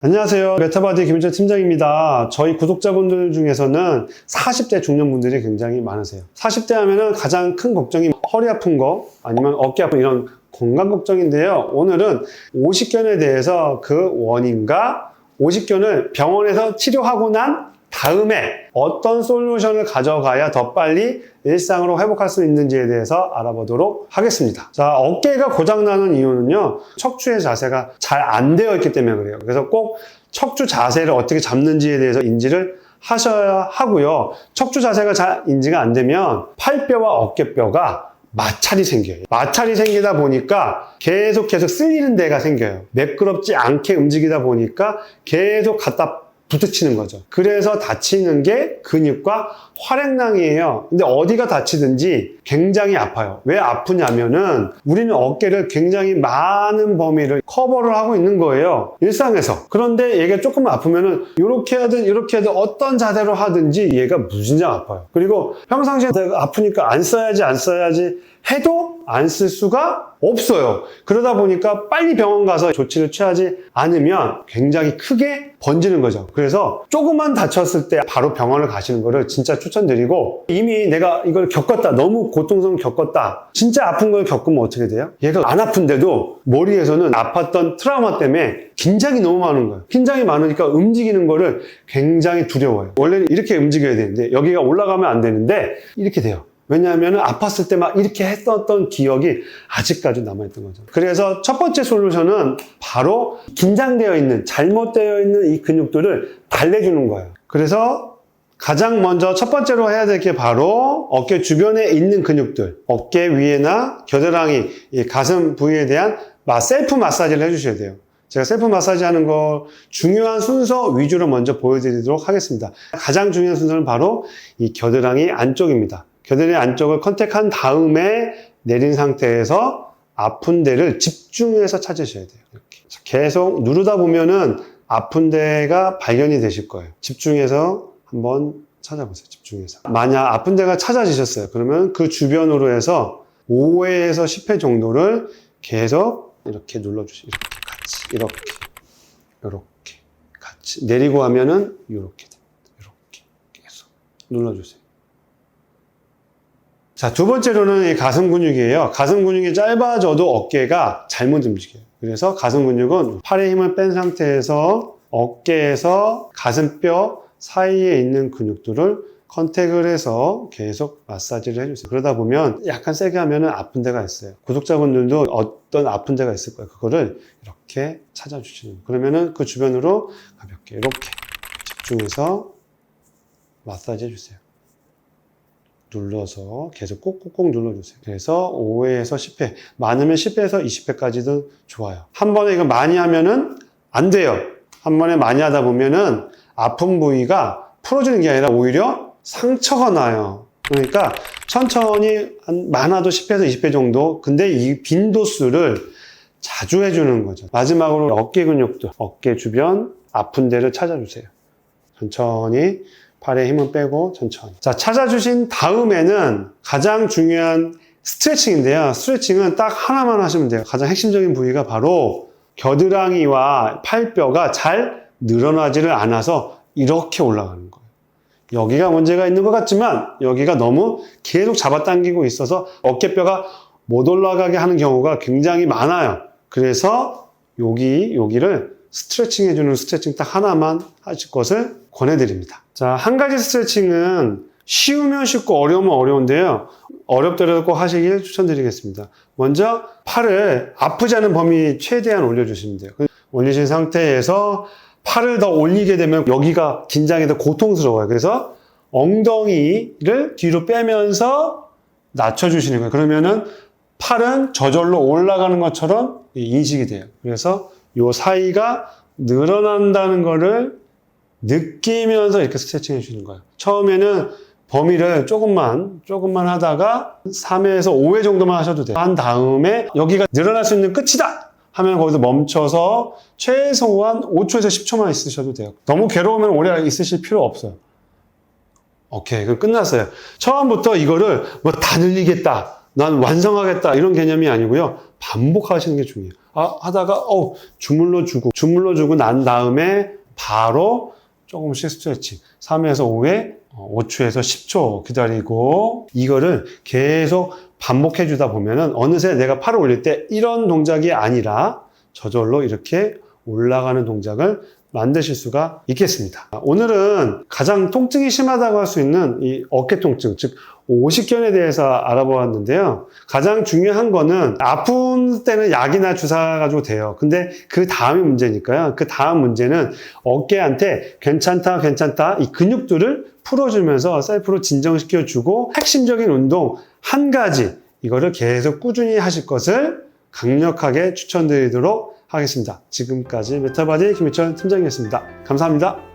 안녕하세요. 메타바디 김현철 팀장입니다. 저희 구독자분들 중에서는 40대 중년분들이 굉장히 많으세요. 40대 하면은 가장 큰 걱정이 허리 아픈 거 아니면 어깨 아픈 이런 건강 걱정인데요. 오늘은 오십견에 대해서 그 원인과 오십견을 병원에서 치료하고 난 다음에 어떤 솔루션을 가져가야 더 빨리 일상으로 회복할 수 있는지에 대해서 알아보도록 하겠습니다. 자, 어깨가 고장나는 이유는요, 척추의 자세가 잘 안 되어 있기 때문에 그래요. 그래서 꼭 척추 자세를 어떻게 잡는지에 대해서 인지를 하셔야 하고요. 척추 자세가 잘 인지가 안 되면 팔뼈와 어깨뼈가 마찰이 생겨요. 마찰이 생기다 보니까 계속 쓸리는 데가 생겨요. 매끄럽지 않게 움직이다 보니까 계속 갖다 부딪히는 거죠. 그래서 다치는 게 근육과 활액낭이에요. 근데 어디가 다치든지 굉장히 아파요. 왜 아프냐면은 우리는 어깨를 굉장히 많은 범위를 커버를 하고 있는 거예요. 일상에서. 그런데 얘가 조금 아프면은 이렇게 하든 어떤 자세로 하든지 얘가 무진장 아파요. 그리고 평상시에 내가 아프니까 안 써야지 해도 안 쓸 수가 없어요. 그러다 보니까 빨리 병원 가서 조치를 취하지 않으면 굉장히 크게 번지는 거죠. 그래서 조금만 다쳤을 때 바로 병원을 가시는 거를 진짜 추천드리고, 이미 내가 이걸 겪었다, 너무 고통스러운 겪었다, 진짜 아픈 걸 겪으면 어떻게 돼요? 얘가 안 아픈데도 머리에서는 아팠던 트라우마 때문에 긴장이 너무 많은 거예요. 긴장이 많으니까 움직이는 거를 굉장히 두려워요. 원래는 이렇게 움직여야 되는데 여기가 올라가면 안 되는데 이렇게 돼요. 왜냐하면 아팠을 때 막 이렇게 했었던 기억이 아직까지 남아있던 거죠. 그래서 첫 번째 솔루션은 바로 긴장되어 있는, 잘못되어 있는 이 근육들을 달래주는 거예요. 그래서 가장 먼저 첫 번째로 해야 될 게 바로 어깨 주변에 있는 근육들, 어깨 위에나 겨드랑이, 이 가슴 부위에 대한 셀프 마사지를 해주셔야 돼요. 제가 셀프 마사지 하는 거 중요한 순서 위주로 먼저 보여드리도록 하겠습니다. 가장 중요한 순서는 바로 이 겨드랑이 안쪽입니다. 겨드랑이 안쪽을 컨택한 다음에 내린 상태에서 아픈 데를 집중해서 찾으셔야 돼요. 이렇게 계속 누르다 보면은 아픈 데가 발견이 되실 거예요. 집중해서 한번 찾아보세요. 집중해서. 만약 아픈 데가 찾아지셨어요. 그러면 그 주변으로 해서 5회에서 10회 정도를 계속 이렇게 눌러주세요. 이렇게 같이 내리고 하면은 이렇게 계속 눌러주세요. 자, 두 번째로는 이 가슴 근육이에요. 가슴 근육이 짧아져도 어깨가 잘못 움직여요. 그래서 가슴 근육은 팔에 힘을 뺀 상태에서 어깨에서 가슴뼈 사이에 있는 근육들을 컨택을 해서 계속 마사지를 해주세요. 그러다 보면 약간 세게 하면 아픈 데가 있어요. 구독자분들도 어떤 아픈 데가 있을 거예요. 그거를 이렇게 찾아주시는 거예요. 그러면은 그 주변으로 가볍게 이렇게 집중해서 마사지 해주세요. 눌러서 계속 꼭꼭꼭 눌러주세요. 그래서 5회에서 10회, 많으면 10회에서 20회까지도 좋아요. 한 번에 이거 많이 하면은 안 돼요. 한 번에 많이 하다 보면은 아픈 부위가 풀어지는 게 아니라 오히려 상처가 나요. 그러니까 천천히 많아도 10회에서 20회 정도, 근데 이 빈도수를 자주 해주는 거죠. 마지막으로 어깨 근육들, 어깨 주변 아픈 데를 찾아주세요. 천천히 팔에 힘을 빼고 천천히. 자, 찾아주신 다음에는 가장 중요한 스트레칭인데요. 스트레칭은 딱 하나만 하시면 돼요. 가장 핵심적인 부위가 바로 겨드랑이와 팔뼈가 잘 늘어나지를 않아서 이렇게 올라가는 거예요. 여기가 문제가 있는 것 같지만 여기가 너무 계속 잡아당기고 있어서 어깨뼈가 못 올라가게 하는 경우가 굉장히 많아요. 그래서 여기를 스트레칭 해주는 스트레칭 딱 하나만 하실 것을 권해드립니다. 자, 한 가지 스트레칭은 쉬우면 쉽고 어려우면 어려운데요. 어렵더라도 꼭 하시길 추천드리겠습니다. 먼저 팔을 아프지 않은 범위 최대한 올려주시면 돼요. 올리신 상태에서 팔을 더 올리게 되면 여기가 긴장이 더 고통스러워요. 그래서 엉덩이를 뒤로 빼면서 낮춰주시는 거예요. 그러면은 팔은 저절로 올라가는 것처럼 인식이 돼요. 그래서 이 사이가 늘어난다는 거를 느끼면서 이렇게 스트레칭 해주는 거예요. 처음에는 범위를 조금만 하다가 3회에서 5회 정도만 하셔도 돼요. 한 다음에 여기가 늘어날 수 있는 끝이다 하면 거기서 멈춰서 최소한 5초에서 10초만 있으셔도 돼요. 너무 괴로우면 오래 있으실 필요 없어요. 오케이, 그럼 끝났어요. 처음부터 이거를 뭐 다 늘리겠다, 난 완성하겠다 이런 개념이 아니고요. 반복하시는 게 중요해요. 하다가 주물러주고 난 다음에 바로 조금씩 스트레칭. 3에서 5회, 5초에서 10초 기다리고 이거를 계속 반복해 주다 보면은 어느새 내가 팔을 올릴 때 이런 동작이 아니라 저절로 이렇게 올라가는 동작을 만드실 수가 있겠습니다. 오늘은 가장 통증이 심하다고 할 수 있는 이 어깨 통증, 즉 오십견에 대해서 알아보았는데요. 가장 중요한 거는 아픈 때는 약이나 주사 가지고 돼요. 근데 그 다음이 문제니까요. 그 다음 문제는 어깨한테 괜찮다 이 근육들을 풀어주면서 셀프로 진정시켜주고 핵심적인 운동 한 가지 이거를 계속 꾸준히 하실 것을 강력하게 추천드리도록 하겠습니다. 지금까지 메타바디 김희철 팀장이었습니다. 감사합니다.